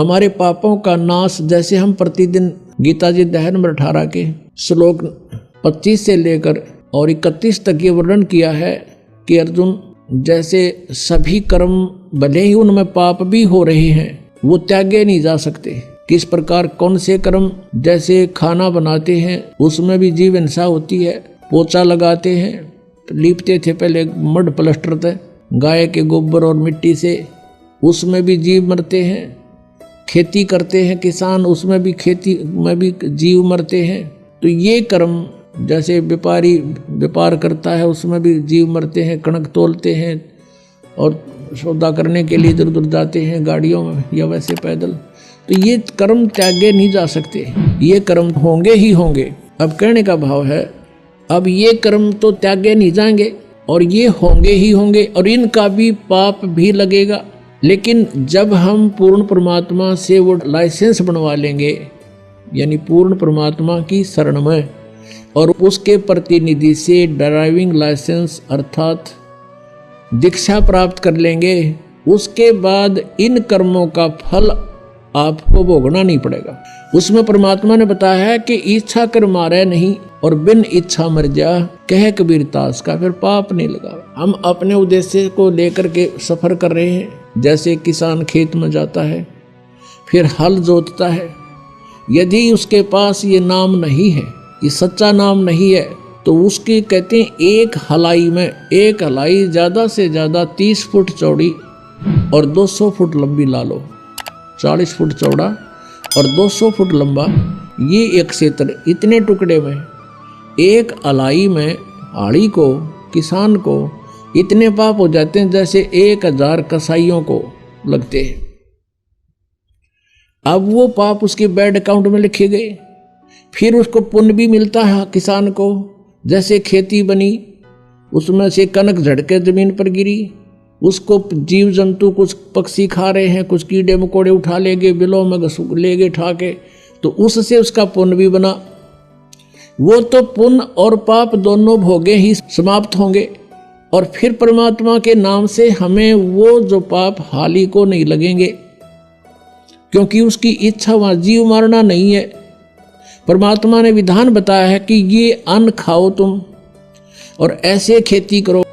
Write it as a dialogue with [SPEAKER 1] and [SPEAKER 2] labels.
[SPEAKER 1] हमारे पापों का नाश। जैसे हम प्रतिदिन गीता जी अध्याय नंबर 18 के श्लोक 25 से लेकर और 31 तक ये वर्णन किया है कि अर्जुन, जैसे सभी कर्म भले ही उनमें पाप भी हो रहे हैं वो त्यागे नहीं जा सकते। किस प्रकार कौन से कर्म, जैसे खाना बनाते हैं उसमें भी जीव हिंसा होती है, पोछा लगाते हैं, लीपते थे पहले मड प्लास्टर थे गाय के गोबर और मिट्टी से, उसमें भी जीव मरते हैं। खेती करते हैं किसान, उसमें भी खेती में भी जीव मरते हैं। तो ये कर्म, जैसे व्यापारी व्यापार करता है उसमें भी जीव मरते हैं, कणक तोलते हैं और सौदा करने के लिए इधर उधर जाते हैं गाड़ियों में या वैसे पैदल। तो ये कर्म त्यागे नहीं जा सकते, ये कर्म होंगे ही होंगे। अब कहने का भाव है, अब ये कर्म तो त्यागे नहीं जाएंगे और ये होंगे ही होंगे और इनका भी पाप भी लगेगा। लेकिन जब हम पूर्ण परमात्मा से वो लाइसेंस बनवा लेंगे, यानी पूर्ण परमात्मा की शरण में और उसके प्रतिनिधि से ड्राइविंग लाइसेंस अर्थात दीक्षा प्राप्त कर लेंगे, उसके बाद इन कर्मों का फल आपको भोगना नहीं पड़ेगा। उसमें परमात्मा ने बताया है कि इच्छा कर मारे नहीं और बिन इच्छा मर जा, कह कबीर दास का फिर पाप नहीं लगा। हम अपने उद्देश्य को लेकर के सफर कर रहे हैं। जैसे किसान खेत में जाता है, फिर हल जोतता है, यदि उसके पास ये नाम नहीं है, ये सच्चा नाम नहीं है, तो उसकी कहते हैं एक हलाई में, एक हलाई ज़्यादा से ज़्यादा 30 फुट चौड़ी और 200 फुट लंबी ला लो, 40 फुट चौड़ा और 200 फुट लंबा, ये एक क्षेत्र, इतने टुकड़े में एक हलाई में हाड़ी को, किसान को इतने पाप हो जाते हैं जैसे 1000 कसाईयों को लगते हैं। अब वो पाप उसके बैंक अकाउंट में लिखे गए, फिर उसको पुण्य भी मिलता है किसान को। जैसे खेती बनी, उसमें से कनक झड़के जमीन पर गिरी, उसको जीव जंतु कुछ पक्षी खा रहे हैं, कुछ कीड़े मकोड़े उठा ले गए, बिलों में ले गए ठा के, तो उससे उसका पुण्य भी बना। वो तो पुण्य और पाप दोनों भोगे ही समाप्त होंगे और फिर परमात्मा के नाम से हमें वो जो पाप हाली को नहीं लगेंगे, क्योंकि उसकी इच्छा वहाँ जीव मारना नहीं है। परमात्मा ने विधान बताया है कि ये अन्न खाओ तुम और ऐसे खेती करो